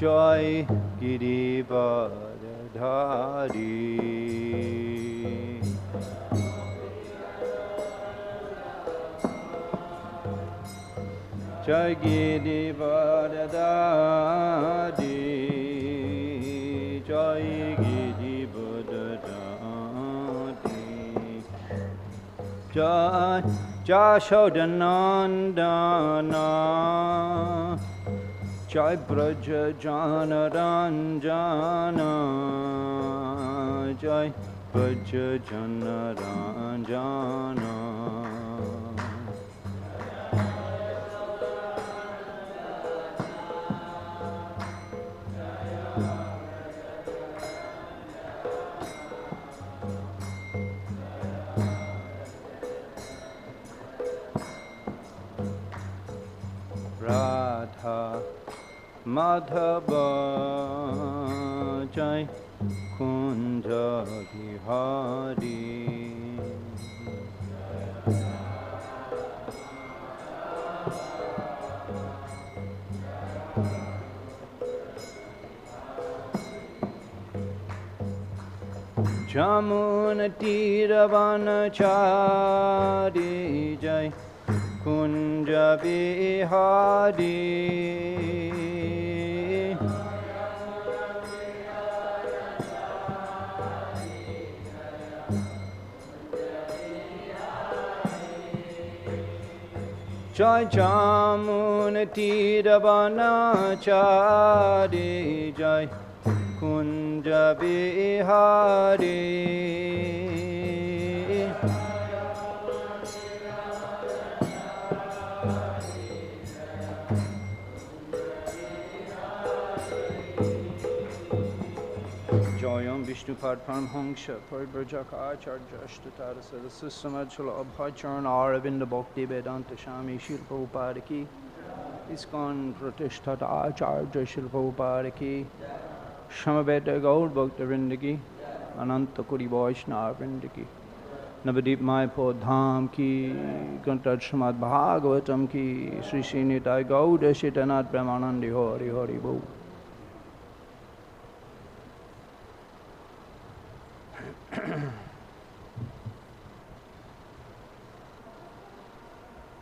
Jai Girivardhari Jai Girivardhari Jai Girivardhari Jai Jashodanandana Jai Braja Jana Ranjana Jai Braja Jana Ranjana Radha Madhava Jai Kunja Vihari Jamuna Tiravanachari Jai Kunja Vihari Jai Jamuna Tiravanachari Jai Kunja Vihari Jayam Vishnu Pad Paramhamsa Paribrajaka Acharya Ashtatara Sadhasa Samajala Abhacharana Aravinda Bhakti Vedanta Shami Shila Prabhupada Ki ISKCON Pratishtata Acharya Shila Prabhupada Ki Shamaveta Gaur Bhakta Vrinda Ki Ananta Kuri Vaiṣṇava Vrinda Ki Navadip Mayapur Dham Ki Granthad Srimad Bhagavatam Ki Sri Srinitaya Gauda Shitanath Brahmanandi Hari Hari Bol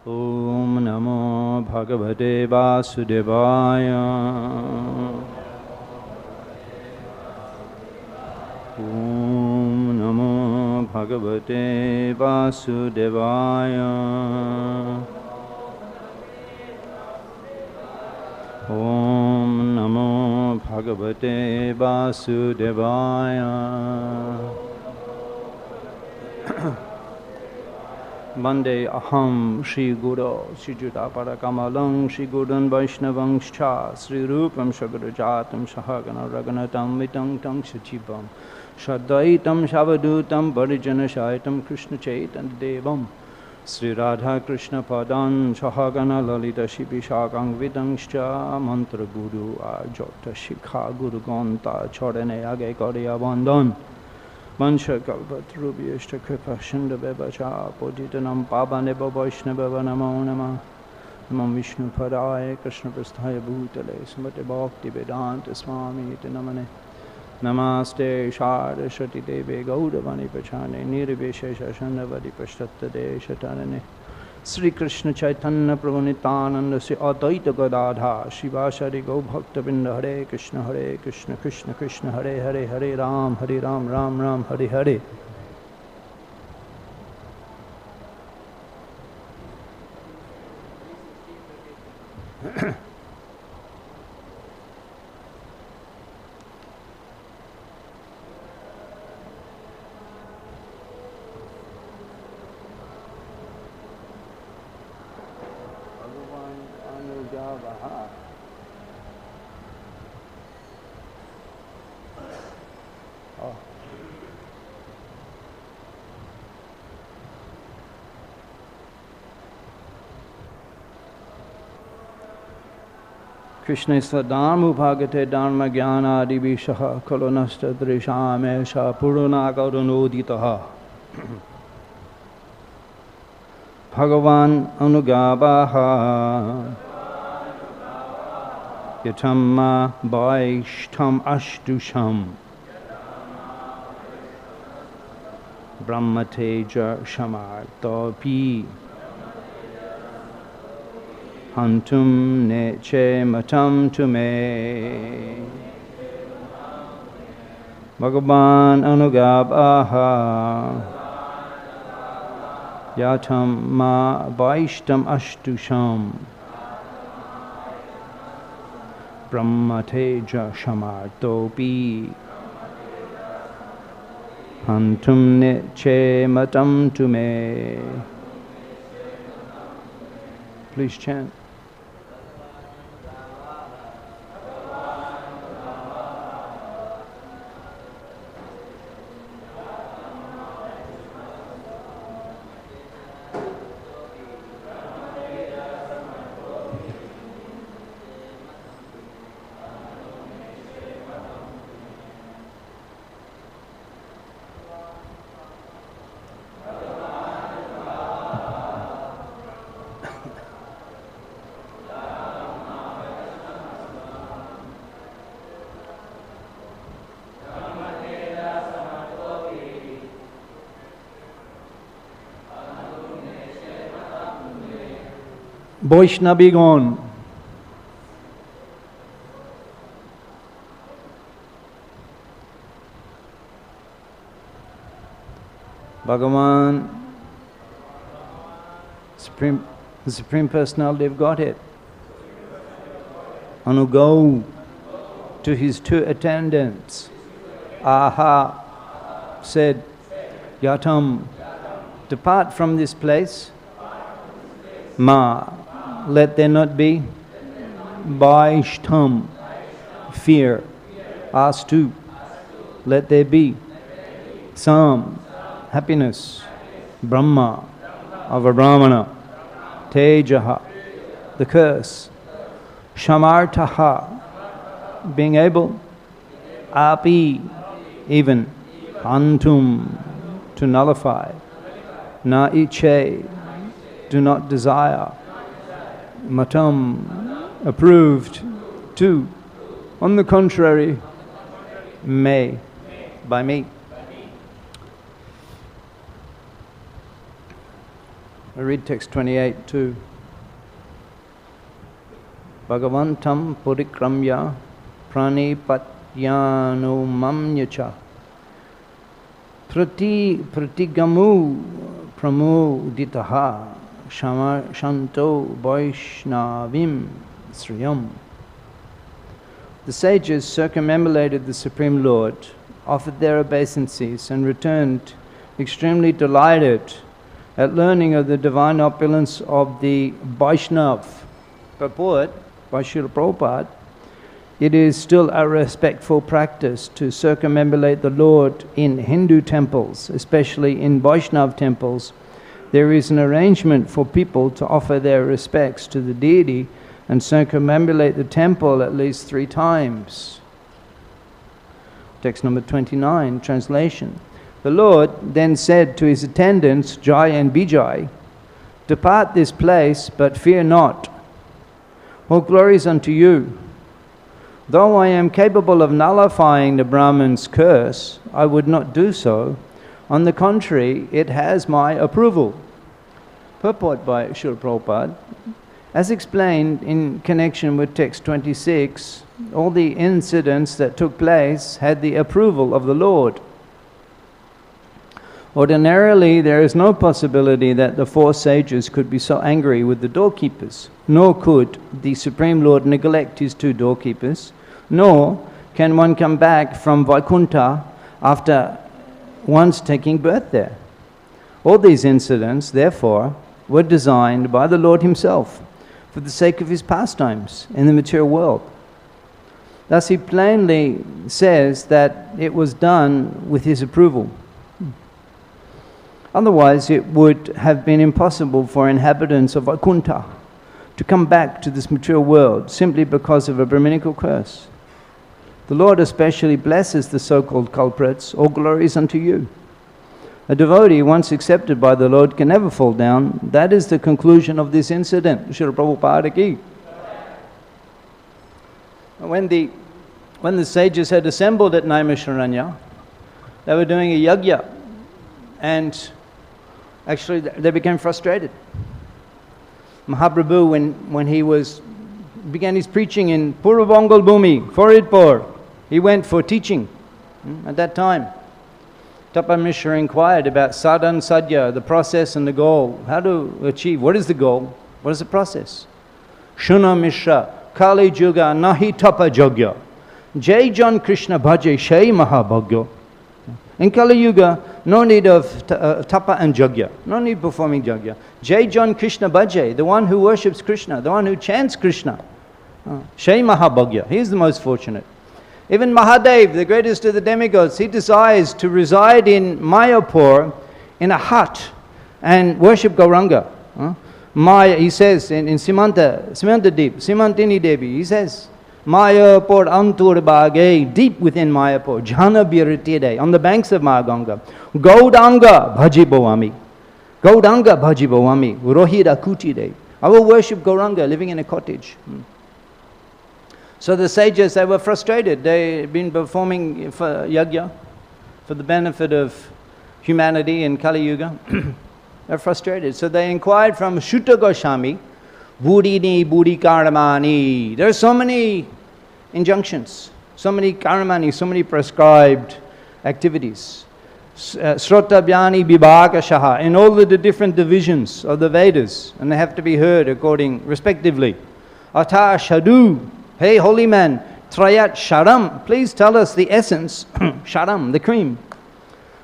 Om Namo Bhagavate Vasudevaya Om Namo Bhagavate Vasudevaya Om Namo Bhagavate Vasudevaya Vande aham Shri Guru Shri Juta Parakamalam Shri Gurun Vaiṣṇavamscha Shri Rupam Shagarajatam Sahagana Raghunatam Vitam Tam Sachivam Shadaitam Shavadutam Parijana Shaitam Krishna Chaitanya Devam Sri Radha Krishna Padan Sahagana Lalita Shibishakang Vidangscha Mantra Guru Ajota Shikha Guru Ganta Chorane Age Kariya Bandhan Mansha Kalpatrubhyashta Kripa Shindabevacha Poditanam Pavaneva Vaiṣṇava Namo Namah Namam Vishnu Padaya Krishna Prasthaya Bhutale Smriti Bhakti Vedanta Swami Iti Namane Namaste Saraswati Deve Gauravani Pachane Nirvishesha Shandavadi Pashtatta Deshatarane Sri Krishna Chaitanya Prabhu Nityananda Sri Advaita Gadadha Shivasari Go Bhakta Binda Hare Krishna Krishna Krishna Hare Hare Hare Ram Ram Ram Hare Hare Krishna Sadharma Bhagate Dharma Jnana Adibhishaha Kalonasta Drishamesha Purana Karunoditaha Bhagavan Anugabaha yatamma vaiṣṇam ashtusham brahmateja shamartopi hantum neche matam tume bhagavan anugabaha yatam ma vaiṣṇam ashtusham brahmateja shamartopi hantum neche matam tume. Please chant. Vaiṣṇavīgон, Bhagavan, the Supreme Personality of Godhead, go to his two attendants, Aha, said, Yatam, depart from this place, Ma, let there not be vaiṣṇam, fear. Astu, let there be sam, happiness. Brahma, of a Brahmana. Tejaha, the curse. Shamartaha, being able. Api, even. Antum, to nullify. Na iche, do not desire. Matam, approved. To, on the contrary, may, by me. I read text 28 too. Bhagavantam parikramya praṇipatyanumaṁnya ca pratigyamuḥ pramuditāḥ śaṁsanto vaiṣṇavīm śriyam. The sages circumambulated the Supreme Lord, offered their obeisances, and returned extremely delighted at learning of the divine opulence of the Vaiṣṇava. Purport by Srila Prabhupada, it is still a respectful practice to circumambulate the Lord in Hindu temples, especially in Vaiṣṇava temples. There is an arrangement for people to offer their respects to the Deity and circumambulate the temple at least 3 times. Text number 29, translation. The Lord then said to his attendants, Jai and Vijay, depart this place, but fear not. All glories unto you. Though I am capable of nullifying the Brahman's curse, I would not do so. On the contrary, it has my approval. Purport by Srila Prabhupada. As explained in connection with text 26, all the incidents that took place had the approval of the Lord. Ordinarily, there is no possibility that the 4 sages could be so angry with the doorkeepers, nor could the Supreme Lord neglect his 2 doorkeepers, nor can one come back from Vaikuntha after once taking birth there. All these incidents, therefore, were designed by the Lord himself for the sake of his pastimes in the material world. Thus he plainly says that it was done with his approval. Otherwise, it would have been impossible for inhabitants of Vaikuntha to come back to this material world simply because of a Brahminical curse. The Lord especially blesses the so-called culprits. All glories unto you. A devotee once accepted by the Lord can never fall down. That is the conclusion of this incident. Srila Prabhupada ki. when the sages had assembled at Naimisharanya, they were doing a yajna, and actually they became frustrated. Mahaprabhu, when he began his preaching in Purvangal Bhumi, Faridpur, he went for teaching at that time. Tapa Mishra inquired about sadhan sadhya, the process and the goal. How to achieve, what is the goal? What is the process? Shuna Mishra, Kali Juga, Nahi Tapa Jogya. Jai Jan Krishna Bhaje, Shai Mahabhagya. In Kali Yuga, no need of tapa and jagya, no need performing jagya. Jai Jan Krishna Bhaje, the one who worships Krishna, the one who chants Krishna. Shai Mahabhagya, he is the most fortunate. Even Mahadev, the greatest of the demigods, he desires to reside in Mayapur in a hut and worship Gauranga. Maya, he says in Simantini Devi, he says, Mayapur Antur Bhage, deep within Mayapur, Jhana Biritide, on the banks of Mahaganga. Gaudanga Bhajibhavami. Gaudanga Bhajibhavami, Rohira Kutide. I will worship Gauranga living in a cottage. So the sages, they were frustrated. They had been performing for yajna, for the benefit of humanity in Kali Yuga. They're frustrated. So they inquired from Shuta Goswami, Buddhini, Buddhi Karamani. There are so many injunctions, so many karamani, so many prescribed activities. Srotabhyani Vibhakashaha, in all the different divisions of the Vedas, and they have to be heard according, respectively. Atha Shadu, hey holy man, Trayat Sharam, please tell us the essence, Sharam, the cream.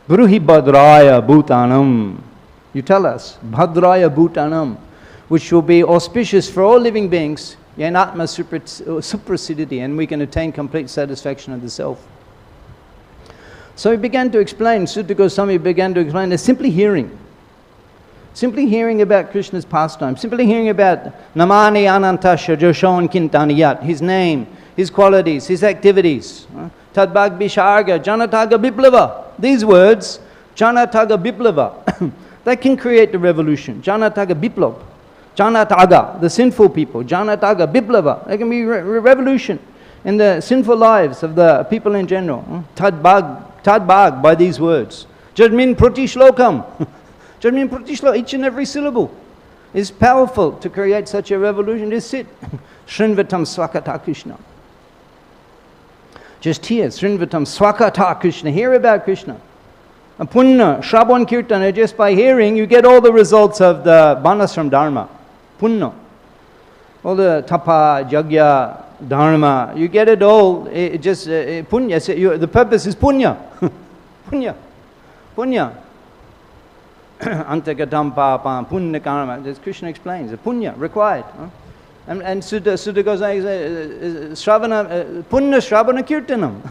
Bruhi Bhadraya Bhutanam, you tell us, Bhadraya Bhutanam, which will be auspicious for all living beings, Yanatma suprasidity, and we can attain complete satisfaction of the self. So he began to explain, Sutta Goswami began to explain, that simply hearing about Krishna's pastime, simply hearing about Namani Anantasya Joshon Kintaniyat, his name, his qualities, his activities, Tadbhag Bisharga, Janataga Biplava, these words, Janataga Biplava, that can create the revolution. Janataga Biplav, Janataga, the sinful people, Janataga Biplava, there can be revolution in the sinful lives of the people in general. Tadbhag, by these words. Jadmin Pratishlokam. Jadmin Pratishlokam, each and every syllable is powerful to create such a revolution. Just sit. Srinvatam Swakata Krishna. Just hear, Srinvatam Swakata Krishna. Hear about Krishna. And Punna, Shravan Kirtana, just by hearing, you get all the results of the Banasram Dharma. Punna. All the Tapa, Jagya, Dharma, you get it all, punya, the purpose is punya. Punya. Antagatam papa, punya karma, as Krishna explains, the punya required. And Sutta goes on, punya shravana kirtanam,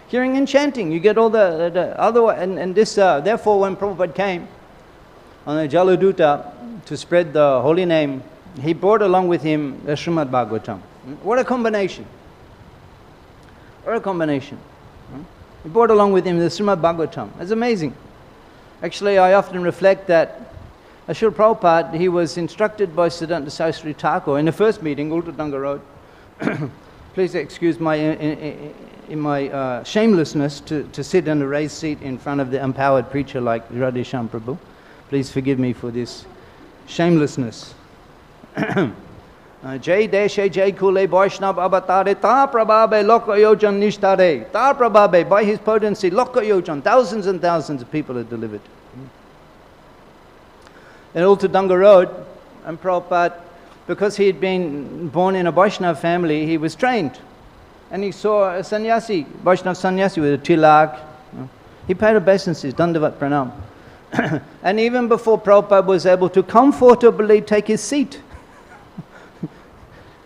hearing and chanting, you get all the other, and this, therefore when Prabhupada came on the Jaladuta to spread the holy name, he brought along with him the Srimad Bhagavatam. What a combination. What a combination. He brought along with him the Srimad Bhagavatam. It's amazing. Actually, I often reflect that Srila Prabhupada, he was instructed by Siddhanta Saraswati Thakur in the first meeting, Ultadanga Road. Please excuse my shamelessness to sit in a raised seat in front of the empowered preacher like Radhesham Prabhu. Please forgive me for this shamelessness. Jai Deshe Jai Kule Vaiṣṇava Avatare Ta Prabhabe Loka Yojan Nishtare Ta Prabhabe, by his potency, Loka Yojan, thousands and thousands of people are delivered. In Ultadanga Road, and Prabhupada, because he had been born in a Vaiṣṇava family, he was trained. And he saw a sannyasi, Vaiṣṇava sannyasi with a tilak. He paid obeisances, dandavat pranam. And even before Prabhupada was able to comfortably take his seat,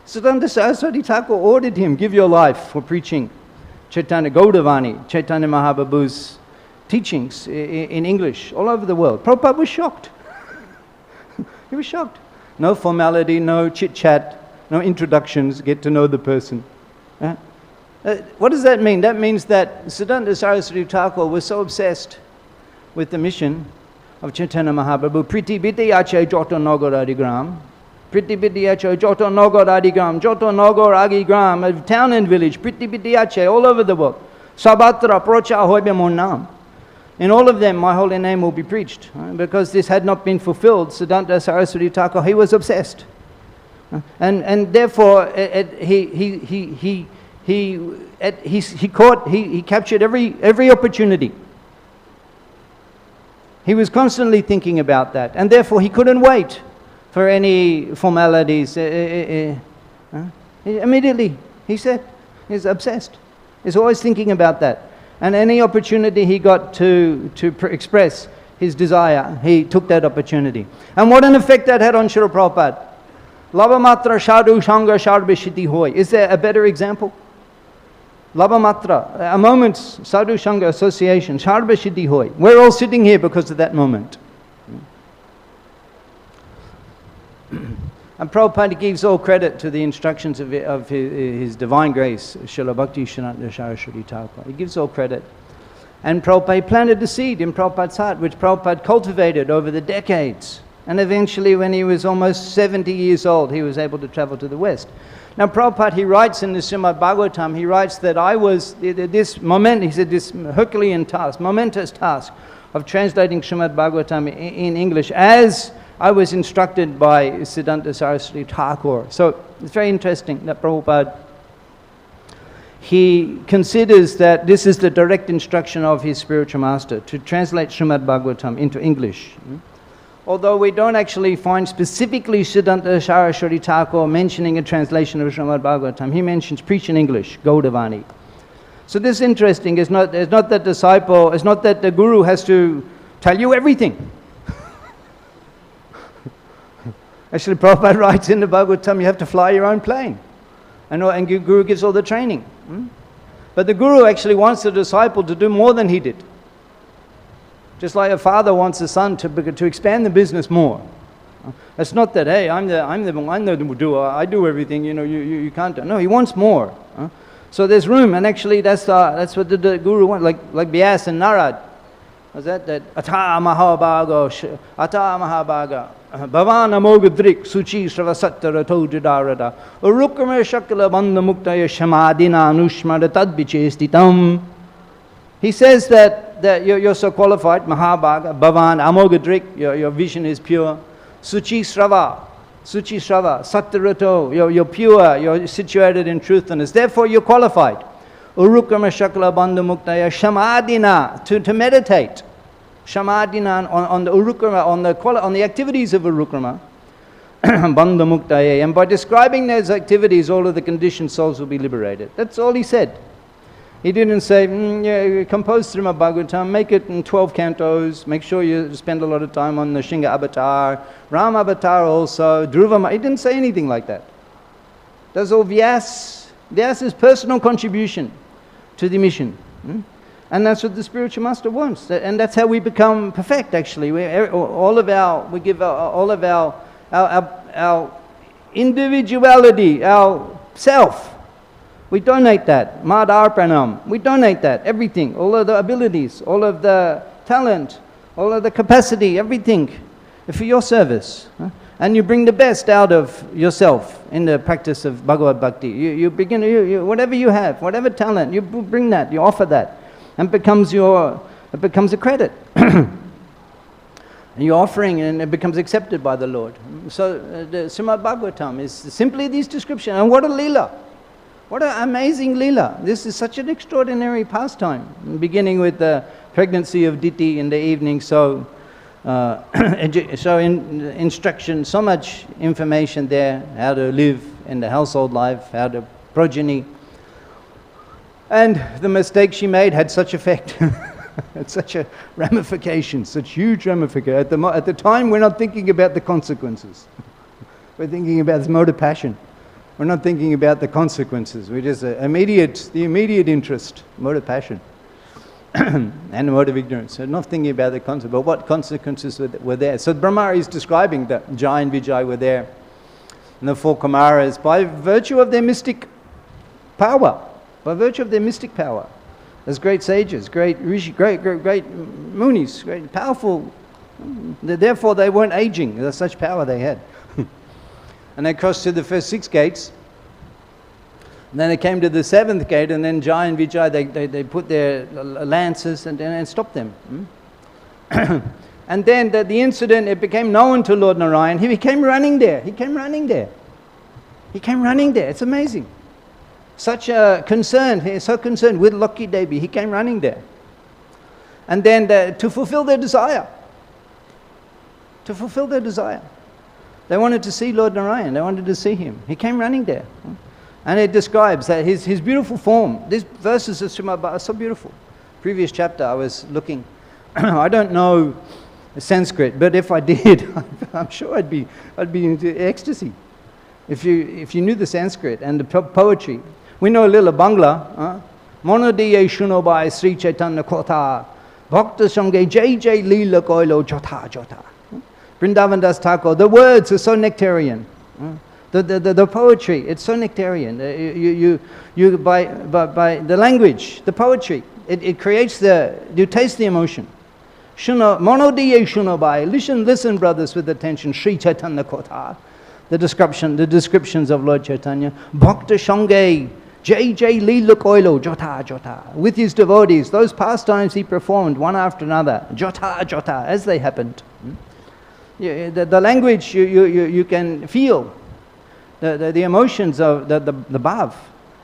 Siddhanta Saraswati Thakur ordered him, give your life for preaching Chaitanya Gaudavani, Chaitanya Mahaprabhu's teachings in English all over the world. Prabhupada was shocked. He was shocked. No formality, no chit-chat, no introductions, get to know the person. What does that mean? That means that Siddhanta Saraswati Thakur was so obsessed with the mission of Chaitanya Mahaprabhu, Priti Biti Ache Jota Nagaradigram, Pratipidyacha, Joto Nogor Adigram, Joto Nogor Agigram, a town and village, Pratipidyacha, all over the world. Sabatra Procha Hoibe Monam. In all of them, my holy name will be preached. Because this had not been fulfilled, Siddhanta Saraswati Thakur, he was obsessed. And therefore, he captured every opportunity. He was constantly thinking about that, and therefore he couldn't wait for any formalities. Immediately, he said, he's obsessed. He's always thinking about that. And any opportunity he got to express his desire, he took that opportunity. And what an effect that had on Srila Prabhupada. Labhamatra Shadhu Shanga Sharbishiti Hoy. Is there a better example? Labhamatra, a moment's sadhu shanga association, Sharbishiti Hoy. We're all sitting here because of that moment. And Prabhupada gives all credit to the instructions of his Divine Grace, Srila Bhakti Siddhanta Saraswati Thakur. He gives all credit. And Prabhupada planted the seed in Prabhupada's heart, which Prabhupada cultivated over the decades. And eventually, when he was almost 70 years old, he was able to travel to the West. Now, Prabhupada, he writes in the Srimad Bhagavatam, he writes that I was, this Herculean task, momentous task of translating Srimad Bhagavatam in English as I was instructed by Siddhanta Saraswati Thakur. So, it's very interesting that Prabhupada, he considers that this is the direct instruction of his spiritual master to translate Srimad Bhagavatam into English. Although we don't actually find specifically Siddhanta Saraswati Thakur mentioning a translation of Srimad Bhagavatam. He mentions preach in English, Gaudavani. So this is interesting. It's not that the guru has to tell you everything. Actually, Prabhupada writes in the Bhagavatam, you have to fly your own plane. And Guru gives all the training. But the Guru actually wants the disciple to do more than he did. Just like a father wants a son to expand the business more. It's not that, hey, I'm the doer, I do everything, you can't do. No, he wants more. So there's room, and actually that's what the Guru wants, like Vyas and Narad. Was that Ata Mahabhaga, Bhavan Amogadrik, Suchi Sravasattara Tojidarada, Urukame Shakala Bandha Muktaya Shamadina Anushmada Tadbichestitam. He says that you're so qualified, Mahabhaga, Bhavan Amogadrik, your vision is pure, Suchi Srava, Sattarato, you're pure, you're situated in truthfulness, therefore you're qualified. Urukama Shakala Bandha Muktaya Shamadina, to meditate. Shamadina on the Urukrama, on the activities of Urukrama. Bandha Muktaya. And by describing those activities, all of the conditioned souls will be liberated. That's all he said. He didn't say, compose Srimad Bhagavatam, make it in 12 cantos, make sure you spend a lot of time on the Shinga avatar, Ram avatar also, Dhruva. He didn't say anything like that. That's all Vyas's personal contribution to the mission. And that's what the spiritual master wants. And that's how we become perfect, actually. We give all of our individuality, our self. We donate that. Madarpanam. We donate that. Everything. All of the abilities, all of the talent, all of the capacity, everything for your service. And you bring the best out of yourself in the practice of Bhagavad Bhakti. You begin, whatever you have, whatever talent, you bring that, you offer that. And it becomes a credit. And you're offering, and it becomes accepted by the Lord. So the Srimad Bhagavatam is simply this description. And what a leela! What an amazing leela! This is such an extraordinary pastime. Beginning with the pregnancy of Deity in the evening, so instruction, so much information there, how to live in the household life, how to progeny. And the mistake she made had such effect, had such a ramification, such huge ramification. At the time, we're not thinking about the consequences. We're thinking about this mode of passion. We're not thinking about the consequences. We're just the immediate interest, mode of passion, and the mode of ignorance. So not thinking about the consequences, but what consequences were there. So Brahma is describing that Jai and Vijay were there, and the four Kumaras, by virtue of their mystic power. By virtue of their mystic power, as great sages, great rishi, great munis, great powerful. Therefore, they weren't aging. That's such power they had. And they crossed to the first 6 gates. And then they came to the 7th gate, and then Jai and Vijay, they put their lances and stopped them. And then the incident, it became known to Lord Narayan. He came running there. He came running there. It's amazing. Such a concern. He's so concerned with Lucky Devi. He came running there. And then to fulfill their desire. They wanted to see Lord Narayan. They wanted to see him. He came running there. And it describes that his beautiful form. These verses of Srimad Bhagavatam are so beautiful. Previous chapter I was looking. I don't know Sanskrit, but if I did, I'm sure I'd be into ecstasy. If you knew the Sanskrit and the poetry. We know a little Bangla. Monodiye shunobai Sri Chaitanya Kotha Bhakta Sange Jai Jai Leela Koilo Jota Jota. Vrindavan Das Thakur. The words are so nectarian. The poetry, it's so nectarian. You by the language, the poetry, it creates you taste the emotion. Monodiye shunobai. Listen, brothers, with attention. Sri Chaitanya Kotha. The descriptions of Lord Chaitanya. Bhakta Sange Jai Jai Leela Koilo Jota Jota. With his devotees, those pastimes he performed one after another. Jota Jota, as they happened. The language you can feel. The emotions of the bhav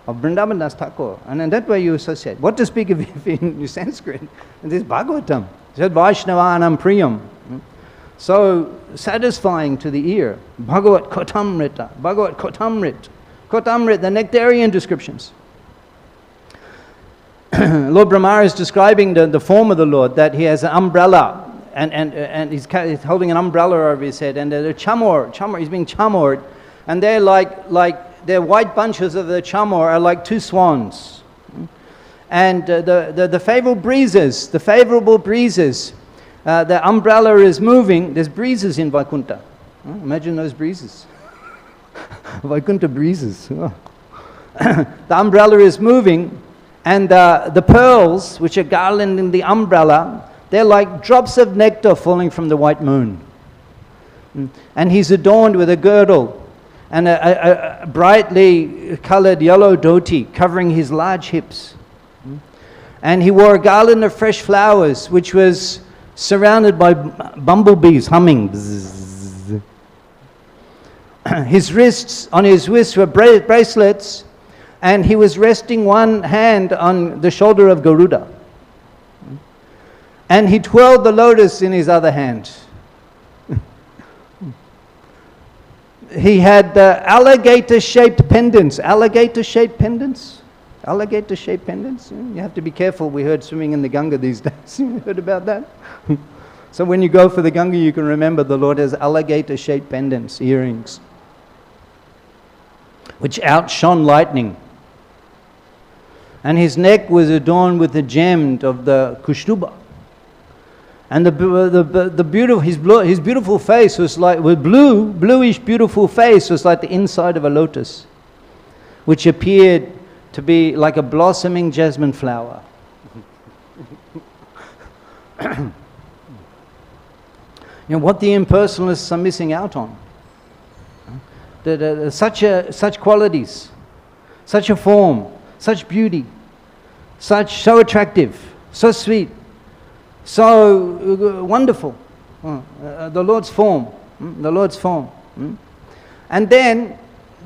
of Vrindavan Das Thakur. And in that way you associate. What to speak of in Sanskrit? And this Bhagavatam. It said vaiṣṇavānaṁ priyam. So satisfying to the ear. Bhagavat Kotamrita. Kotamrit, the nectarian descriptions. Lord Brahma is describing the form of the Lord, that he has an umbrella. And he's holding an umbrella over his head. And the chamor, he's being chamored. And they're like the white bunches of the chamor are like 2 swans. And the favorable breezes, the umbrella is moving. There's breezes in Vaikuntha. Imagine those breezes. Vaikuntha breezes. The umbrella is moving, and the pearls, which are garlanding the umbrella, they're like drops of nectar falling from the white moon. And he's adorned with a girdle and a brightly colored yellow dhoti covering his large hips. And he wore a garland of fresh flowers, which was surrounded by bumblebees humming. On his wrists were bracelets, and he was resting one hand on the shoulder of Garuda. And he twirled the lotus in his other hand. He had alligator-shaped pendants. Alligator-shaped pendants? You have to be careful. We heard swimming in the Ganga these days. You heard about that? So when you go for the Ganga, you can remember the Lord has alligator-shaped pendants, earrings, which outshone lightning. And his neck was adorned with the gem of the Kushtuba. And the beautiful, his beautiful face was like, bluish beautiful face was like the inside of a lotus, which appeared to be like a blossoming jasmine flower. What the impersonalists are missing out on. Such qualities, such a form, such beauty, so attractive, so sweet, so wonderful. The Lord's form, and then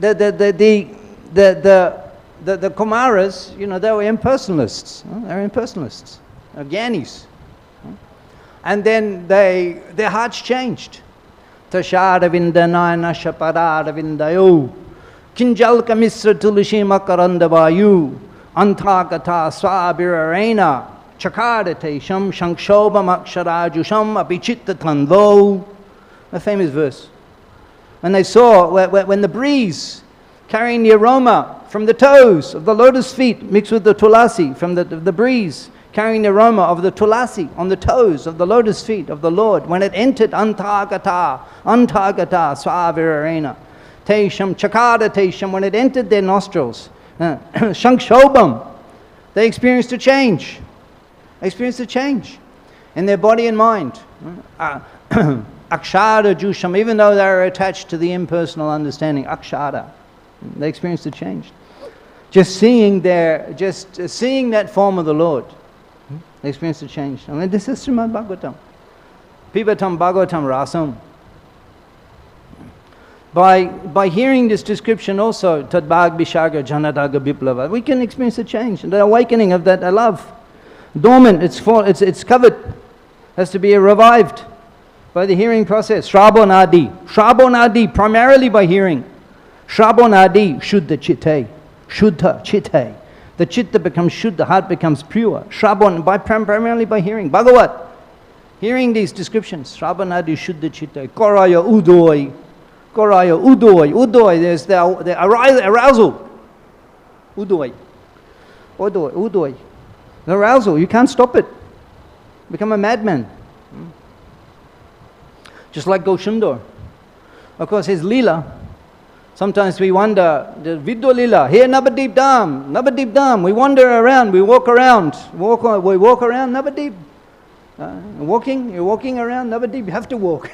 the Kumaras, they were impersonalists. They're Gyanis. And then their hearts changed. Tasharavindanaya shapararavindayo kinjalka misra tulishim akarandavayu anthakata swabirarena chakarate sham shankshobam aksharajusham apichittatanvo. A famous verse. And they saw when the breeze carrying the aroma from the toes of the lotus feet mixed with the tulasi from the breeze, carrying the aroma of the tulasi on the toes of the lotus feet of the Lord, when it entered antagata swavirarena tesham chakada tesham, when it entered their nostrils, shankshobam, they experienced a change in their body and mind. akshara jusham, even though they are attached to the impersonal understanding, akshara, they experience the change. Just seeing that form of the Lord, they experience the change. I mean, this is Srimad Bhagavatam. Pibatam Bhagavatam Rasam. By hearing this description also, Tadbhag Bishaga Janadaga Biplava, we can experience a change, the awakening of that love. Dormant, it's covered, has to be revived by the hearing process. Shrabonadi, primarily by hearing. Shrabonadi, Shuddha Chitte. Shuddha Chitte. The chitta becomes Shuddha, the heart becomes pure. Shrabon, primarily by hearing. Bhagavat, hearing these descriptions. Shrabonadi, Shuddha Chitte. Koraya Udoy. Udoy, there's the arousal. Udoy. The arousal, you can't stop it. Become a madman. Just like Gosundar. Of course, his lila. Sometimes we wonder, the Vidya lila, here Navadip Dham. We wander around, we walk around. We walk around Navadip. You're walking around Navadip, you have to walk.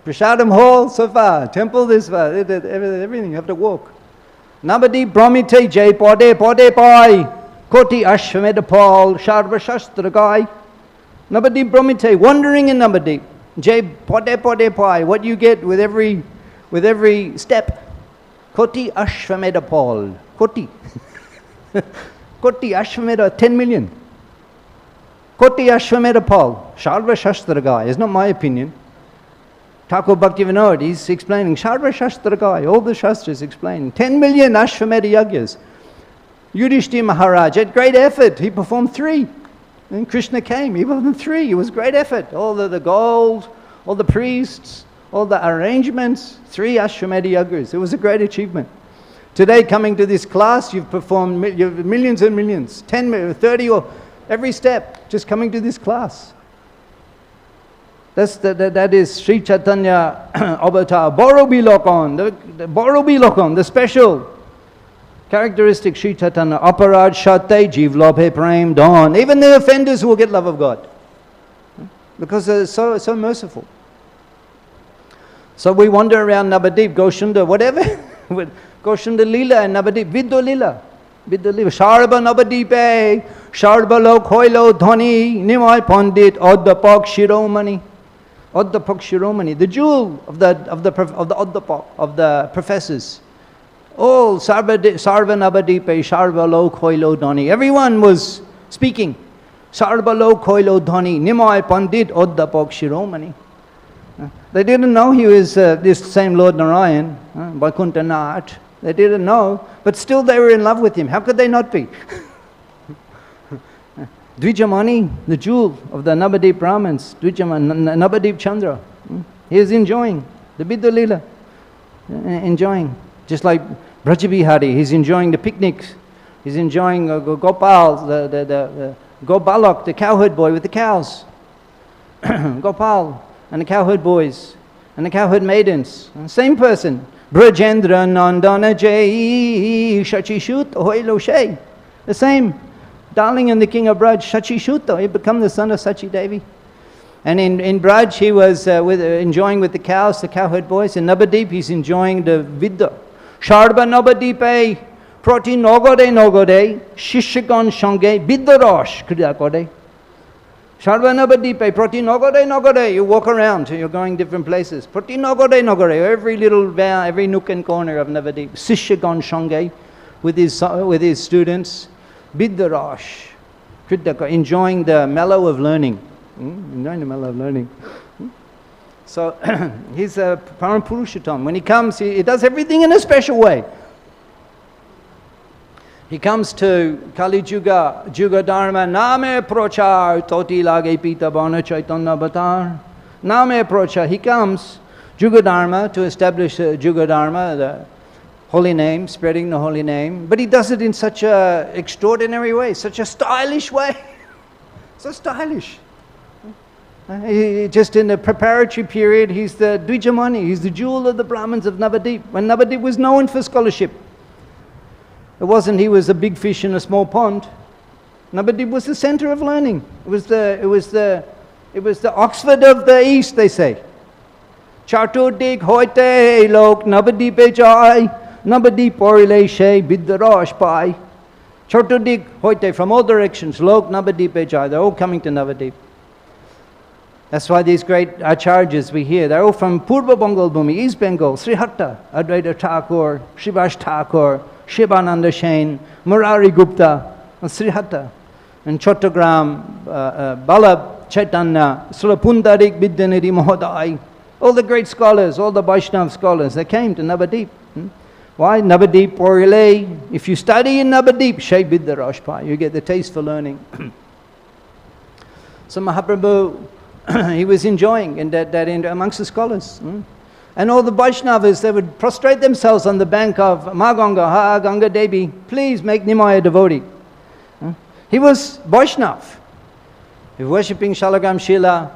Prasadam hall, so far. Temple this far. Everything, you have to walk. Navadip Brahmite Jai Pode Pai. Koti Ashvamedapal, Sharva Shastragai. Navadip Brahmite, wandering in Navadip. Jai Pode Pai. What you get with every step. Koti Ashvamedapal. Koti. Koti Ashvameda, 10 million. Koti Ashvamedapal, Sharva Shastragai. It's not my opinion. Thakur Bhaktivinoda, he's explaining, Sharva Shastragai, all the Shastras explain. 10 million Ashvamedha Yagyas. Yudhishthira Maharaj, at great effort, he performed 3. Then Krishna came, he performed 3. It was great effort. All the gold, all the priests, all the arrangements, 3 Ashvamedha Yagas. It was a great achievement. Today, coming to this class, you've performed millions and millions, 10, 30, or every step, just coming to this class. That is Sri Chaitanya Avatar, Borobilokon, the special characteristic Sri Chaitanya, Aparad Shate Jiv Lobhe Prem Don. Even the offenders will get love of God. Because they're so merciful. So we wander around Navadip, Goshunda, whatever. Goshunda Lila and Navadip, Vidya Lila. Sharba Navadipe, Sharba Lok Hoilo Dhoni, Nimai Pandit, Oddapak Shiromani. Oddapak Shiromani, the jewel of the Oddapak, of the professors. All Sarva Navadipe, Sharva Lok Hoilo Dhoni. Everyone was speaking. Sarva Lok Hoilo Dhoni, Nimai Pandit, Oddapak Shiromani. They didn't know he was this same Lord Narayan, Vaikuntha Nath. They didn't know, but still they were in love with him. How could they not be? Dvijamani, the jewel of the Navadip Brahmins, Navadip Chandra. He is enjoying the Vidya Lila. Enjoying. Just like Brajabihari, he's enjoying the picnics. He's enjoying Gopal, the Gobalak, the cowherd boy with the cows. Gopal and the cowherd boys and the cowherd maidens. Same person. Brajendra Nandana Jai Shachishut Hoilo Shay. The same. Darling and the king of Braj, Shachishuta, he became the son of Sachi Devi. And in Braj, he was enjoying with the cows, the cowherd boys. In Navadip, he's enjoying the Vidya. Sharba Navadipe, Proti Nogode, Shishagon Shange, Vidyarosh, Kriyakode. Sharba Navadipe, Proti Nogode, you walk around, you're going different places. Proti Nogode, every little every nook and corner of Navadip. Shishagon Shange, with his students. Vidyarosh, enjoying the mellow of learning. Enjoying the mellow of learning. So, he's a Parampurushottam. When he comes, he does everything in a special way. He comes to Kali Juga Dharma, Name Prochar, Toti Lage Pita Bana Chaitanya Bhatar. Name Prochar, he comes, Juga Dharma, to establish Juga Dharma, the holy name, spreading the holy name. But he does it in such an extraordinary way, such a stylish way. So stylish. Just in the preparatory period, he's the Dvijamani, he's the jewel of the Brahmins of Navadip. When Navadip was known for scholarship. It wasn't he was a big fish in a small pond. Navadip was the center of learning. It was the Oxford of the East, they say. Chartodik hoite lok navadipe jai, navadip orile she biddarosh pai. Chartodik hoite, from all directions, lok navadipe jai, they're all coming to Navadip. That's why these great acharyas we hear, they're all from Purva Bengal Bhumi, East Bengal, Srihatta, Advaita Thakur, Shivash Thakur, Shivananda Shain, Murari Gupta, and Srihatta, and Chottagram, Balab Chaitanya, Sulapundarik Vidyanidhi Mahodai, all the great scholars, all the Vaiṣṇava scholars, they came to Navadip. Why? Navadip Orile. If you study in Navadip, Shai Biddarashpa, you get the taste for learning. So Mahaprabhu, he was enjoying in that amongst the scholars. And all the Vaiṣṇavas, they would prostrate themselves on the bank of Ma Ganga, Ha Ganga Devi, please make Nimaya devotee. He was Vaiṣṇava. He was worshipping Shalagam Shila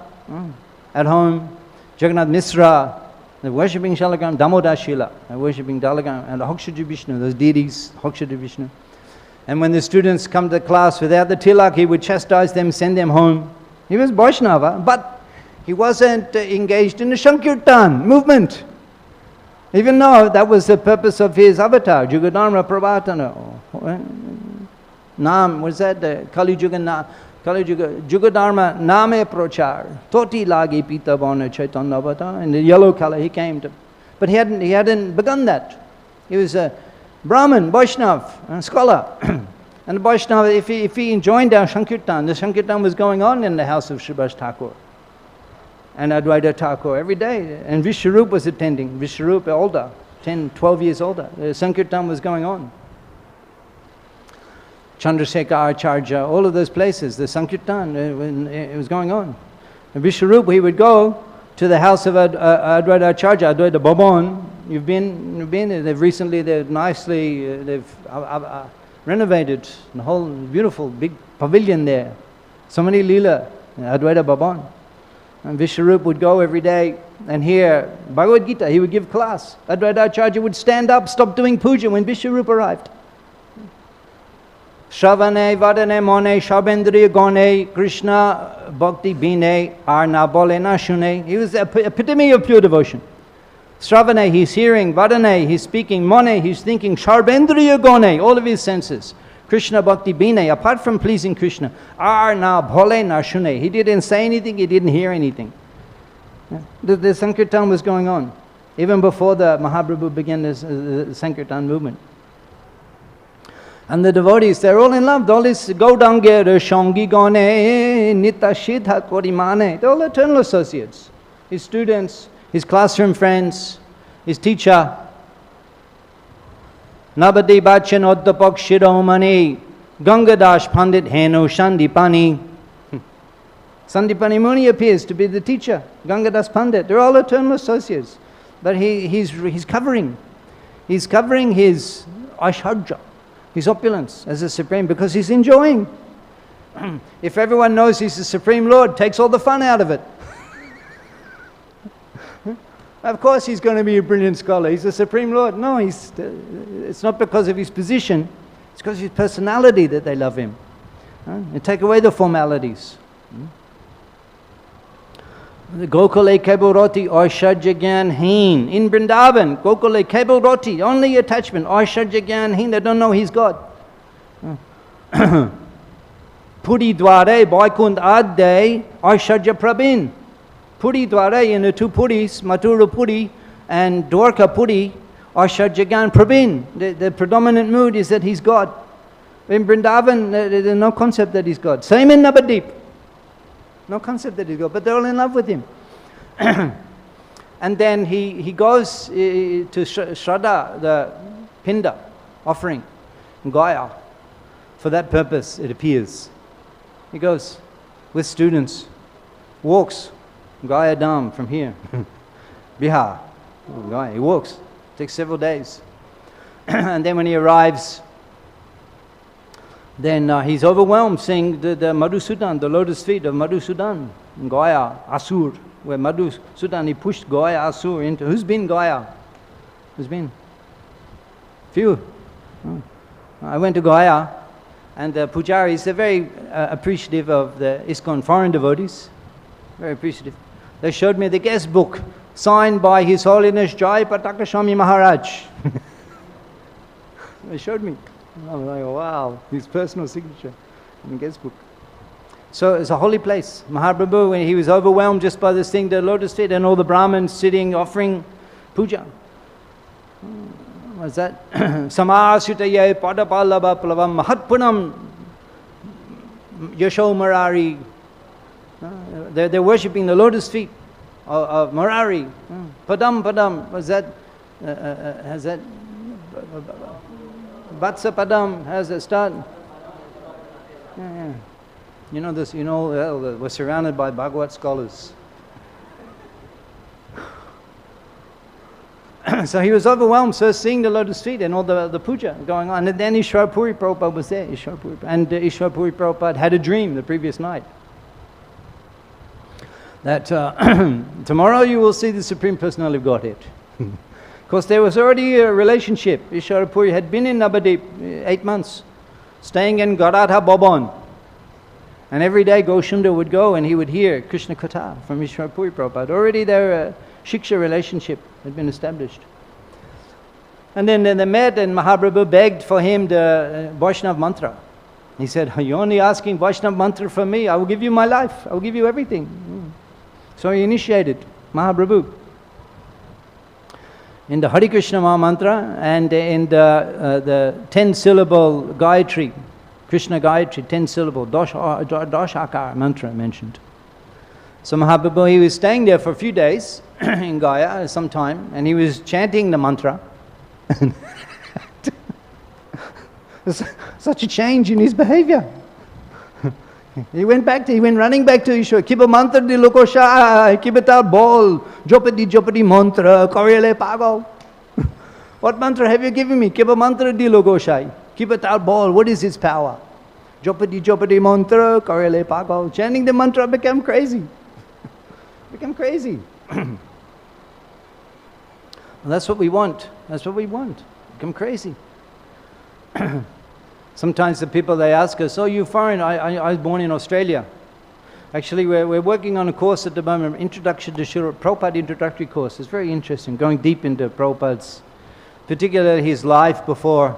at home, Jagannath Misra, they're worshipping Shalagam Damodar Shila, they're worshipping Dalagam and the Hokshaji Vishnu, those deities, Hokshaji Vishnu. And when the students come to class without the tilak, he would chastise them, send them home. He was Vaiṣṇava, but he wasn't engaged in the Sankirtan movement. Even though that was the purpose of his avatar, Jugadharma Pravatana. Nam, what's that? The Kali Jugadharma Name Prochar. Toti Lagi Pita Vana Chaitanya Mahaprabhu. In the yellow color he came to. But he hadn't begun that. He was a Brahmin, Vaiṣṇava, scholar. And the Vaiṣṇava, if he joined our Sankirtan, the Sankirtan was going on in the house of Srivas Thakur and Advaita Thakur every day. And Vishwarup was attending. Vishwarup, older, 10, 12 years older. The Sankirtan was going on. Chandrasekhar Acharya, all of those places, the Sankirtan, it was going on. And Vishwarup, he would go to the house of Advaita Acharya, Advaita Bhavan. You've been there. They've nicely renovated the whole beautiful big pavilion there. So many Leela, Advaita Bhavan. And Vishwarup would go every day and hear Bhagavad Gita. He would give class. Advaita Acharya would stand up, stop doing puja when Vishwarup arrived. Shravane, Vadane, Mone, Shabendriya Gone, Krishna, Bhakti Bine, Arna Bole Na Shune. He was the epitome of pure devotion. Shravane, he's hearing. Vadane, he's speaking. Mone, he's thinking. Sharbendriya Gone, all of his senses. Krishna Bhakti Bine, apart from pleasing Krishna. Arna Bole Na Shune. He didn't say anything, he didn't hear anything. The Sankirtan was going on. Even before the Mahaprabhu began the Sankirtan movement. And the devotees, they're all in love. All this Gaudange, Shangi Gone, Nita Shidha Korimane, they're all eternal associates. His students, his classroom friends, his teacher. Nabadi Bachan Oddapak Shiromani, Gangadash Pandit Heno Shandipani. Sandipani Muni appears to be the teacher, Gangadas Pandit. They're all eternal associates. But he's covering his Aishwarya, his opulence as a Supreme, because he's enjoying. If everyone knows he's the Supreme Lord, takes all the fun out of it. Of course he's going to be a brilliant scholar. He's the Supreme Lord. No, it's not because of his position. It's because of his personality that they love him. And take away the formalities. The Gokule Kebal Roti Aishwarya Gyan Heen. In Vrindavan, Gokule Kebal Roti, only attachment. Aishwarya Gyan Heen, they don't know he's God. Puri Dware, Vaikund Adde, Aishwarya Prabhin. Puri Dware, in the two Puris, Mathura Puri and Dwarka Puri, Aishwarya Gyan Prabhin. The predominant mood is that he's God. In Vrindavan, there's no concept that he's God. Same in Navadip. No concept that he's God, but they're all in love with him. And then he goes to Shraddha, the Pinda offering, Gaya. For that purpose, it appears. He goes with students, walks Gaya Dham from here, Bihar. Gaya. He walks, takes several days. And then when he arrives, then he's overwhelmed seeing the Madhusudan, the lotus feet of Madhusudan, in Gaya, Asur, where Madhusudan, he pushed Gaya, Asur into. Who's been Gaya? Who's been? Few. I went to Gaya, and the pujaris, they're very appreciative of the ISKCON foreign devotees. Very appreciative. They showed me the guest book signed by His Holiness Jai Pataka Swami Maharaj. They showed me. I'm like, wow, his personal signature in the guest book. So it's a holy place. Mahaprabhu, when he was overwhelmed just by this thing, the lotus feet, and all the Brahmins sitting offering puja. What's that? Samasutaye padapalava plavam mahatpunam yasho marari. They're worshipping the lotus feet of Marari. Padam. What's that? Has that? Vatsa Padam has a start. Yeah. You know this, well, we're surrounded by Bhagavat scholars. So he was overwhelmed, so seeing the lotus feet and all the puja going on. And then Ishwar Puri Prabhupada was there. And Ishwar Puri Prabhupada had a dream the previous night that tomorrow you will see the Supreme Personality of Godhead. Of course, there was already a relationship. Ishwar Puri had been in Navadip 8 months, staying in Garadha Bhavan. And every day Goshunda would go and he would hear Krishna Katha from Ishwar Puri Prabhupada. Already their Shiksha relationship had been established. And then they met, and Mahaprabhu begged for him the Vaiṣṇava mantra. He said, "You're only asking Vaiṣṇava mantra from me. I will give you my life. I will give you everything." So he initiated Mahaprabhu in the Hare Krishna Maha Mantra and in the 10-syllable Gayatri, Krishna Gayatri, 10-syllable Dashakar mantra mentioned. So Mahaprabhu, he was staying there for a few days in Gaya sometime, and he was chanting the mantra. Such a change in his behavior. He went running back to Ishwar. Kiba mantra di lokoshai, kibatal bol, jopati mantra, karyale pagal. What mantra have you given me? Kiba mantra di lokoshai, kibatal bol. What is its power? Jopati mantra, karyale pagal. Chanting the mantra became crazy. Well, that's what we want. Become crazy. Sometimes the people, they ask us, "Oh, you foreign?" I was born in Australia. Actually, we're working on a course at the moment, Introduction to Srila Prabhupada introductory course. It's very interesting, going deep into Prabhupada's, particularly his life before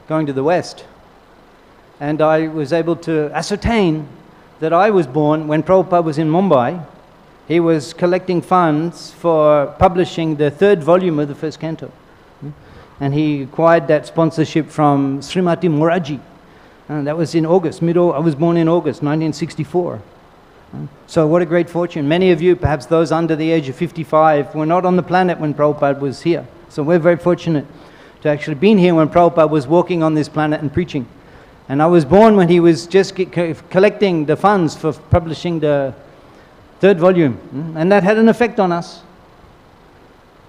going to the West. And I was able to ascertain that I was born when Prabhupada was in Mumbai. He was collecting funds for publishing the 3rd volume of the 1st canto. And he acquired that sponsorship from Srimati Moraji. And that was in August, I was born in August 1964. So what a great fortune. Many of you, perhaps those under the age of 55, were not on the planet when Prabhupada was here. So we're very fortunate to actually been here when Prabhupada was walking on this planet and preaching. And I was born when he was just collecting the funds for publishing the 3rd volume. And that had an effect on us.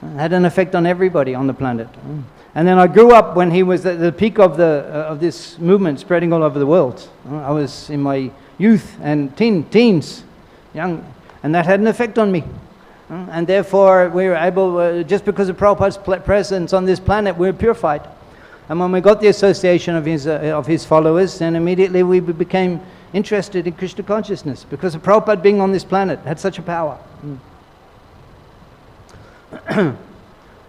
It had an effect on everybody on the planet. And then I grew up when he was at the peak of this movement spreading all over the world. I was in my youth and teens, young, and that had an effect on me. And therefore we were able, just because of Prabhupada's presence on this planet, we were purified. And when we got the association of his followers, then immediately we became interested in Krishna consciousness, because of Prabhupada being on this planet had such a power.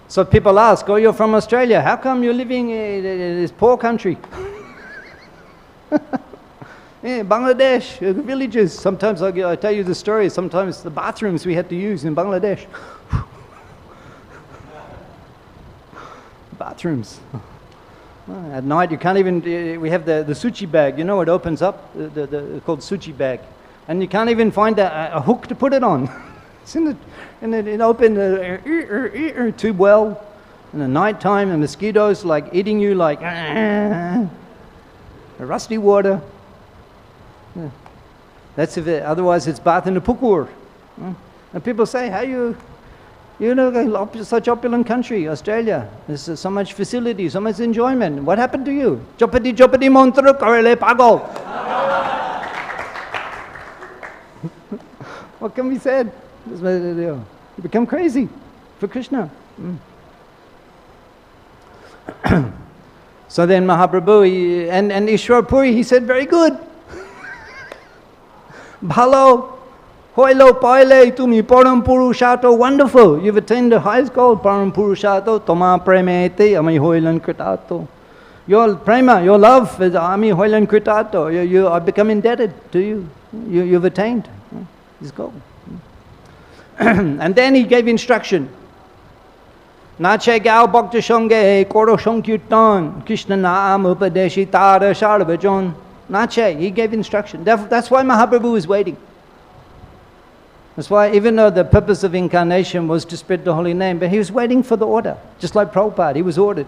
So people ask, "Oh, you're from Australia. How come you're living in this poor country?" Yeah, Bangladesh, villages. Sometimes I tell you the story. Sometimes the bathrooms we had to use in Bangladesh. Bathrooms. At night you can't even, we have the suchi bag, it opens up, called suchi bag. And you can't even find a hook to put it on. It's it opened too well. In the night time, the mosquitoes like eating you like rusty water. Yeah. That's if otherwise it's bath in the pukur. And people say, "How you such opulent country, Australia. There's so much facility, so much enjoyment. What happened to you?" Jopati mantra karele pagal. What can be said? You become crazy for Krishna. So then Mahaprabhu and Ishwar Puri, he said, "Very good. Bhalo. Hoilo paile tumi param purushato, wonderful. You've attained the highest goal, param purushato, toma premete, ami hoilan kritato. Your prema, your love is ami hoilan kritato. You are become indebted to you. You've attained his goal. And then he gave instruction. Nache gao bhakta shonge koro shankirtan Krishna naam upadeshi tara sharvajon. Nache, he gave instruction. That's why Mahaprabhu is waiting. That's why, even though the purpose of incarnation was to spread the holy name, but he was waiting for the order. Just like Prabhupada, he was ordered.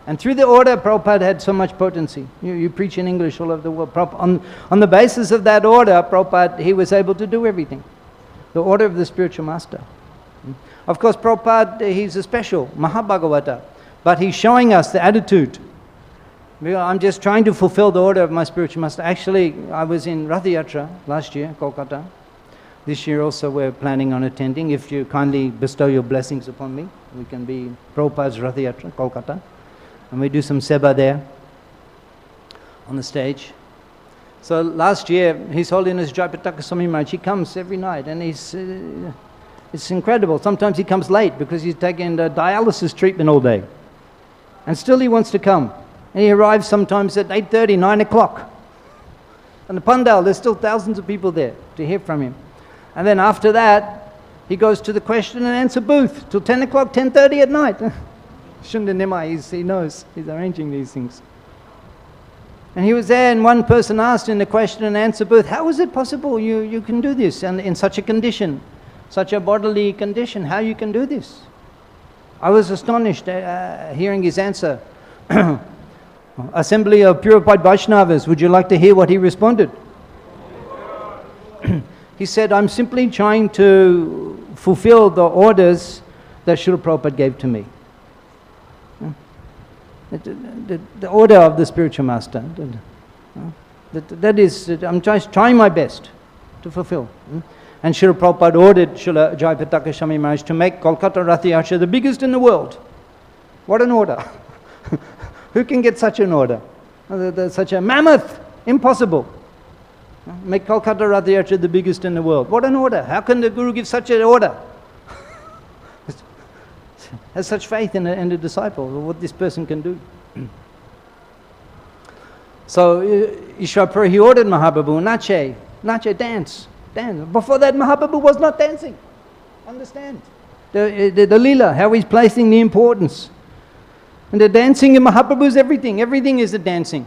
And through the order, Prabhupada had so much potency. You preach in English all over the world. On the basis of that order, Prabhupada, he was able to do everything. The order of the spiritual master. Of course, Prabhupada, he's a special Mahabhagavata, but he's showing us the attitude. I'm just trying to fulfill the order of my spiritual master. Actually, I was in Rath Yatra last year, Kolkata. This year also we're planning on attending. If you kindly bestow your blessings upon me, we can be Prabhupada's Rath Yatra, Kolkata. And we do some seba there on the stage. So last year, His Holiness Jayapataka Swami Maharaj, he comes every night, and it's incredible. Sometimes he comes late because he's taking the dialysis treatment all day. And still he wants to come. And he arrives sometimes at 8:30, 9 o'clock. And the Pandal, there's still thousands of people there to hear from him. And then after that, he goes to the question and answer booth till 10 o'clock, 10:30 at night. Shundanima, he knows, he's arranging these things. And he was there, and one person asked in the question and answer booth, how is it possible you can do this and in such a condition, such a bodily condition, how you can do this? I was astonished hearing his answer. Assembly of purified Vaiṣṇavas, would you like to hear what he responded? He said, I'm simply trying to fulfill the orders that Srila Prabhupada gave to me. The order of the spiritual master. That is, I'm just trying my best to fulfill. And Srila Prabhupada ordered Srila Jayapataka Swami Maharaj to make Kolkata Rath Yatra the biggest in the world. What an order. Who can get such an order? Such a mammoth, impossible. Make Kolkata Rath Yatra the biggest in the world. What an order. How can the Guru give such an order? Has such faith in a disciple, what this person can do. So Ishwar Puri, he ordered Mahaprabhu, Nache, dance. Before that, Mahaprabhu was not dancing. Understand? The Leela, how he's placing the importance. And the dancing in Mahaprabhu is everything. Everything is the dancing.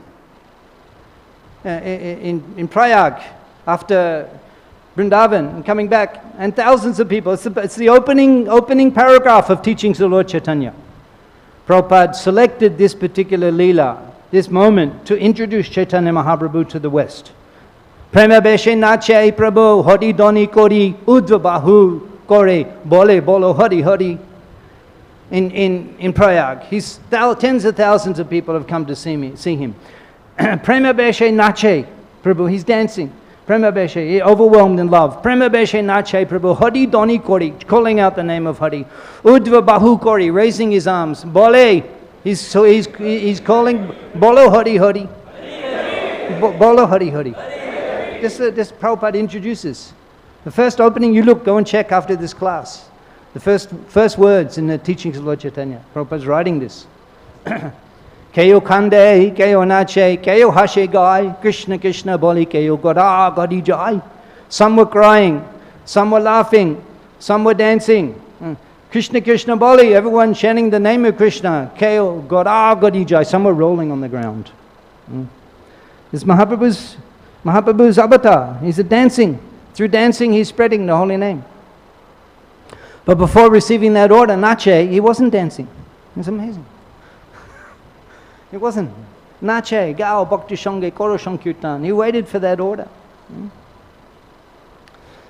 In Prayag, after Vrindavan, and coming back, and thousands of people. It's the opening paragraph of teachings of Lord Chaitanya. Prabhupada selected this particular Leela, this moment, to introduce Chaitanya Mahaprabhu to the West. Prema beshe nache Prabhu, hori doni kori, udva bahu kore, bolo hari hari. In Prayag, tens of thousands of people have come to see him. Prema beshe nache Prabhu, he's dancing. Prema beshe, overwhelmed in love. Prema beshe nache Prabhu, hari doni kori, calling out the name of Hari. Udva bahu kori, raising his arms. Bole, he's calling bolo hari hari. Bolo hari hari. This Prabhupada introduces. The first opening, you go and check after this class. The first words in the teachings of Lord Chaitanya. Prabhupada's writing this. Keyo kande, keyo nache, keyo hashe gai, Krishna Krishna boli, keyo gada gadi jai. Some were crying, some were laughing, some were dancing. Krishna Krishna boli, everyone chanting the name of Krishna. Keyo gada gadi jai. Some were rolling on the ground. This Mahaprabhu's avatar. He's a dancing. Through dancing, he's spreading the holy name. But before receiving that order, Nache, he wasn't dancing. It's amazing. It wasn't. Nache, Gao, Bhakti Shange, Koro Shankirtan. He waited for that order.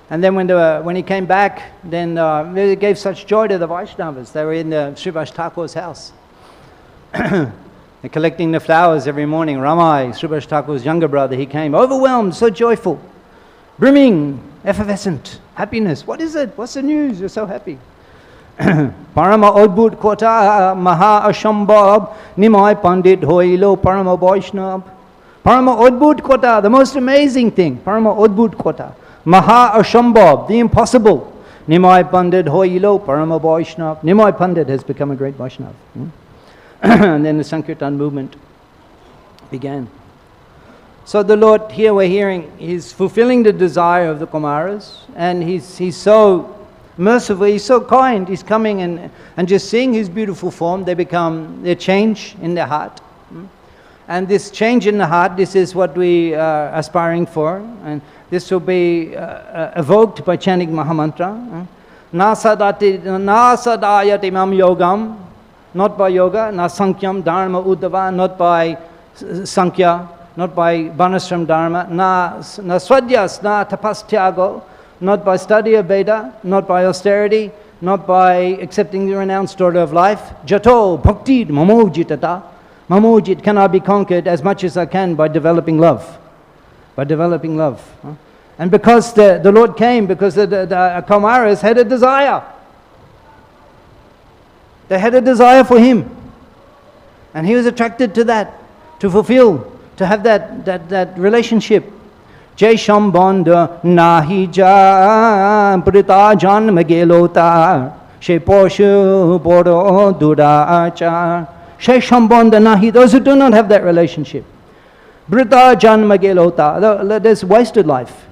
And then when he came back, then it gave such joy to the Vaiṣṇavas. They were in the Srivas Thakur's house. They're collecting the flowers every morning. Ramai, Srivas Thakur's younger brother, he came, overwhelmed, so joyful, brimming, effervescent, happiness. What is it? What's the news? You're so happy. Parama Adbhut Kota Maha Ashambhab Nimai Pandit Hoilo Parama Vaiṣṇava. Parama Adbhut Kota, the most amazing thing. Parama Adbhut Kota Maha Ashambhav, the impossible. Nimai Pandit Hoilo Parama Vaishnava. Nimai Pandit has become a great Vaishnava. And then the Sankirtan movement began. So the Lord, here we're hearing, He's fulfilling the desire of the Kumaras, and He's so merciful, He's so kind. He's coming and just seeing His beautiful form, they change in their heart. And this change in the heart, this is what we are aspiring for. And this will be evoked by chanting Mahamantra. Na sadayati mam yogam, not by yoga. Na sankyam dharma uddhava, not by sankhya, not by Varnashram dharma. Na swadyas, na tapastyago, not by study of Veda, not by austerity, not by accepting the renounced order of life. Jato bhakti mamojitata. Mamojit cannot be conquered as much as I can by developing love. By developing love. And because the Lord came, because the Kumaras had a desire. They had a desire for Him. And He was attracted to that, to fulfill, to have that relationship. Jai Shambanda Nahi Ja pratijagmuḥ She Poshu Bodo Dura Jai Shambanda Nahi, those who do not have that relationship. Brita Janma Gelota, there's wasted life.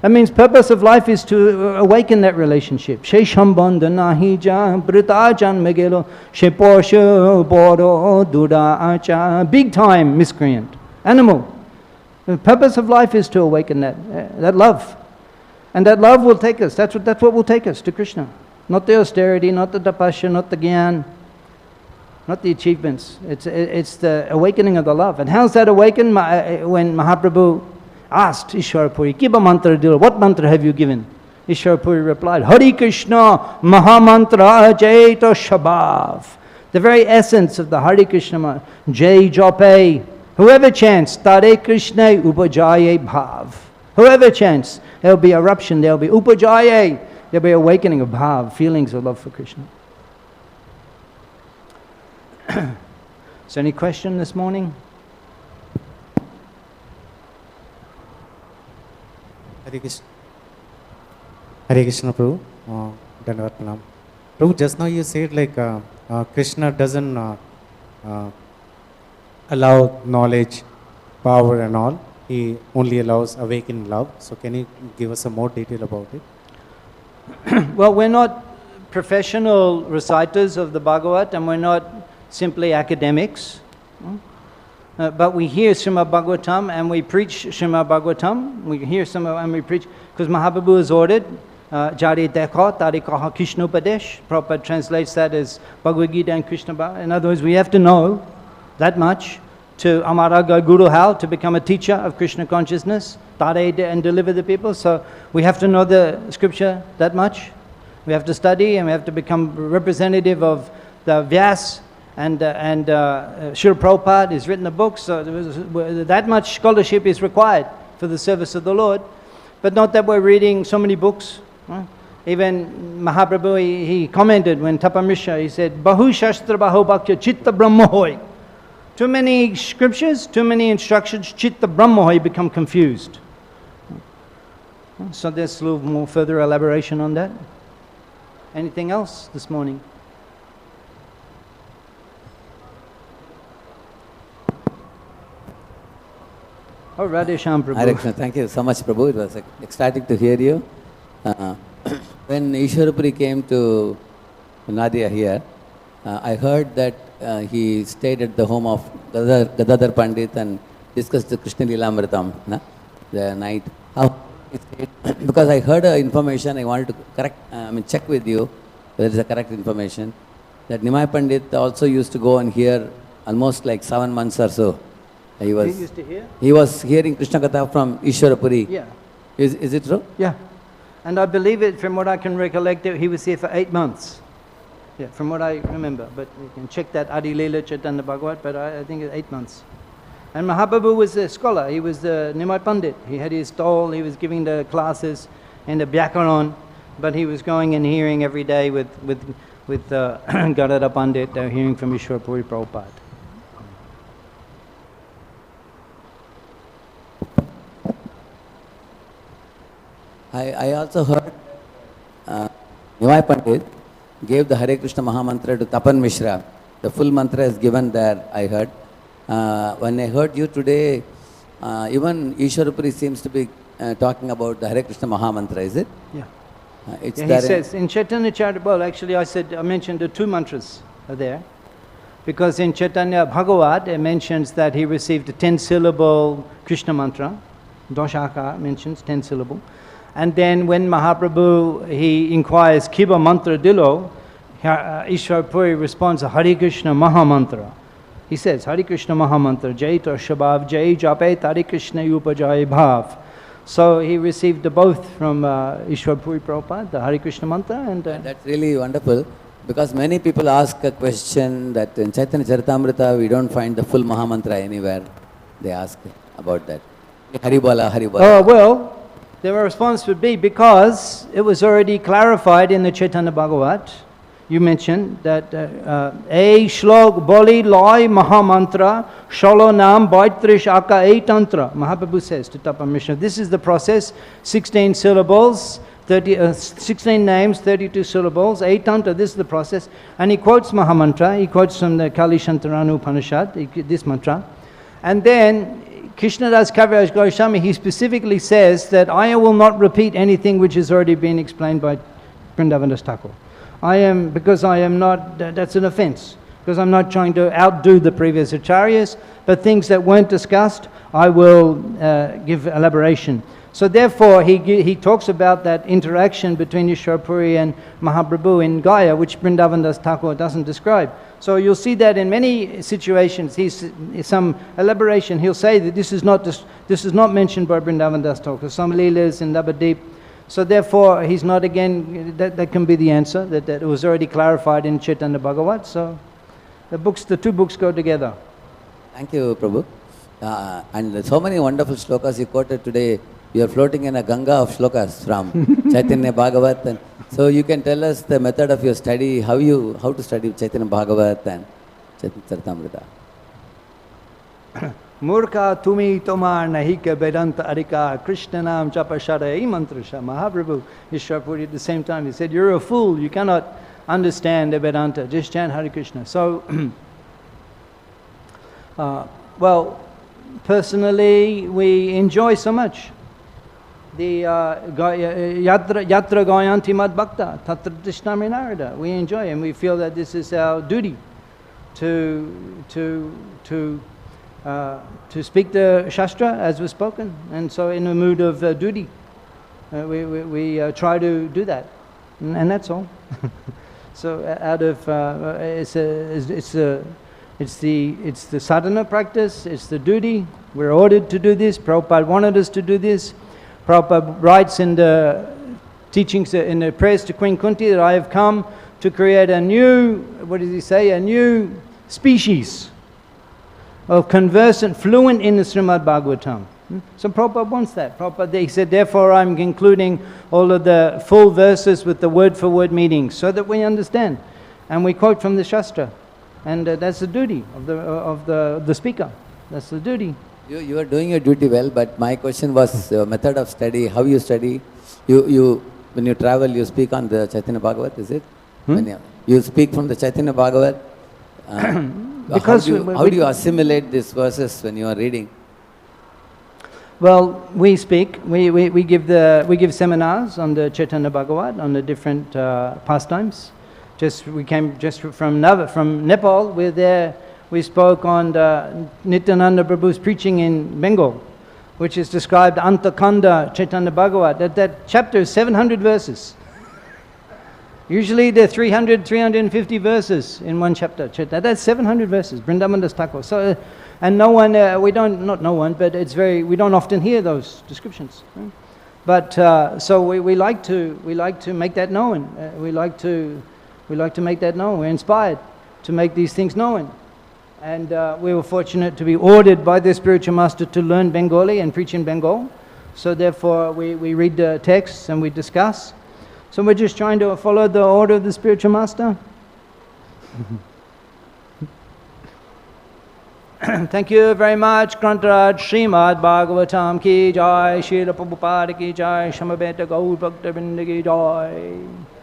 That means purpose of life is to awaken that relationship. Sheshambanda nahi ja brita janma gelo sheposho bodo dura acha. Big time miscreant, animal. The purpose of life is to awaken that love. And that love will take us, that's what will take us to Krishna. Not the austerity, not the tapasya, not the gyan, not the achievements. It's the awakening of the love. And how's that awakened? When Mahaprabhu asked Ishwara Puri, Kiba mantra dil, what mantra have you given? Ishwara Puri replied, Hari Krishna Mahamantra Jaito Shabhav. The very essence of the Hari Krishna mantra, Jai Jope. Whoever chants, Tare Krishna Upajaye Bhav. Whoever chants, there will be eruption, there will be Upajaye, there will be awakening of Bhav, feelings of love for Krishna. So any question this morning? Hare Krishna. Hare Krishna, Prabhu. Dandavad Pranam. Prabhu, just now you said like Krishna doesn't allow knowledge, power and all. He only allows awakened love. So can you give us some more detail about it? Well, we're not professional reciters of the Bhagavat, and we're not simply academics. But we hear Srimad Bhagavatam and we preach Srimad Bhagavatam. We hear some and we preach, because Mahaprabhu has ordered, Jari Dekha, Tari Kaha Krishna Upadesh. Prabhupada translates that as Bhagavad Gita and Krishna Bhagavad. In other words, we have to know that much to Amaraga Guru Hal, to become a teacher of Krishna consciousness, Tare and deliver the people. So we have to know the scripture that much. We have to study and we have to become representative of the Vyas. And Srila Prabhupada has written a book, so that much scholarship is required for the service of the Lord. But not that we're reading so many books. Even Mahaprabhu, he commented when Tapamrisha, he said, Bahu Shastra Bahu Bhakya Chitta Brahmahoy. Too many scriptures, too many instructions, Chitta Brahmahoy, become confused. So there's a little more further elaboration on that. Anything else this morning? Oh, Radhe Shyam Prabhu. Thank you so much, Prabhu. It was ecstatic to hear you. When Ishwarapuri came to Nadia here, I heard that he stayed at the home of Gadadhar Pandit and discussed the Krishna Lilamritam the night. How he stayed? Because I heard information, I wanted to check with you whether it's the correct information. That Nimai Pandit also used to go and hear almost like 7 months or so. He used to hear? He was hearing Krishna Katha from Ishwarapuri. Yeah. Is it true? Yeah. And I believe it, from what I can recollect, he was here for 8 months. Yeah, from what I remember. But you can check that Adi Leela Chaitanya Bhagavat, but I think it's 8 months. And Mahaprabhu was a scholar. He was the Nimai Pandit. He had his stall, he was giving the classes in the Vyakaran, but he was going and hearing every day with Gadadhar Pandit, hearing from Ishwarapuri Prabhupada. I also heard Nimai Pandit gave the Hare Krishna Mahamantra to Tapan Mishra. The full mantra is given there, I heard. When I heard you today, even Ishwarapuri seems to be talking about the Hare Krishna Mahamantra, is it? Yeah. It's Yeah, there he says in Chaitanya Charitamrita, actually I mentioned the two mantras are there. Because in Chaitanya Bhagavat, it mentions that he received a 10-syllable Krishna mantra. Doshaka mentions 10-syllable. And then when Mahaprabhu, he inquires, Kiba mantra dilo, Ishwar Puri responds, Hare Krishna Mahamantra. He says, Hare Krishna Mahamantra, Jai to Shabhav, Jai Jape, Hare Krishna Upajai Bhav. So he received both from Ishwar Puri Prabhupada, the Hare Krishna mantra. And that's really wonderful, because many people ask a question that in Chaitanya Charitamrita we don't find the full Mahamantra anywhere. They ask about that. Haribola, Haribola. oh, well, their response would be, because it was already clarified in the Chaitanya Bhagavat. You mentioned that A shlok boli loy mahamantra shalo nam baitrish aka a tantra. Mahaprabhu says to Tapan Mishra, this is the process, 16 syllables, 16 names, 32 syllables, 8 tantra, this is the process. And he quotes Mahamantra, he quotes from the Kali Shantaranu Upanishad, this mantra. And then Krishnadas Kaviraj Goswami, he specifically says that I will not repeat anything which has already been explained by Vrindavan Thakur. Because I am not, that's an offense, because I'm not trying to outdo the previous acharyas, but things that weren't discussed, I will give elaboration. So therefore, he talks about that interaction between Ishwar Puri and Mahaprabhu in Gaya, which Vrindavan Das Thakur doesn't describe. So you'll see that in many situations, some elaboration, he'll say that this is not mentioned by Vrindavan Das Thakur. Some leelas in Navadip. So therefore, he's not again, that can be the answer, that it was already clarified in Chaitanya Bhagavat. So the two books go together. Thank you, Prabhu. And so many wonderful shlokas you quoted today. You are floating in a Ganga of shlokas from Chaitanya Bhagavat. And so you can tell us the method of your study, how to study Chaitanya Bhagavat and Chaitanya Charitamrita. Murka tumi tomar nahika vedanta arika Krishna nam japashara mantrasha. Mahaprabhu Ishwar Puri at the same time, he said, you're a fool, you cannot understand the Vedanta, just chant Hare Krishna. So, well, personally, we enjoy so much the yatra gayanti mad bhakta tatra tishnami narada. We enjoy, and we feel that this is our duty to speak the Shastra as was spoken, and so in a mood of duty, we try to do that, and that's all. So out of it's the sadhana practice, it's the duty. We're ordered to do this. Prabhupada wanted us to do this. Prabhupada writes in the teachings, in the prayers to Queen Kunti, that I have come to create a new, what does he say, a new species of conversant, fluent in the Srimad Bhagavatam. So Prabhupada wants that. Prabhupada, he said, therefore I'm including all of the full verses with the word-for-word meanings, so that we understand. And we quote from the Shastra. And that's the duty of the speaker. That's the duty. You are doing your duty well, but my question was method of study, how you study. When you travel, you speak on the Chaitanya Bhagavat, is it? When you speak from the Chaitanya Bhagavat. Because how do you assimilate these verses when you are reading? Well, we speak. We give seminars on the Chaitanya Bhagavat, on the different pastimes. We came just from Nepal. We're there. We spoke on Nityananda Prabhu's preaching in Bengal, which is described Antakanda Chaitanya Bhagavat. That chapter is 700 verses. Usually there are 300, 350 verses in one chapter. That's 700 verses, Vrindavan Das Thakur. So, and no one, we don't often hear those descriptions. Right? But so we like to make that known. We like to make that known. We're inspired to make these things known. And we were fortunate to be ordered by the spiritual master to learn Bengali and preach in Bengal. So therefore we read the texts and we discuss. So we're just trying to follow the order of the spiritual master. Thank you very much, Grantaraj Srimad Bhagavatam ki jai, Srila Prabhupada ki jai, Samaveta Gaur Bhakta Vrinda ki jai.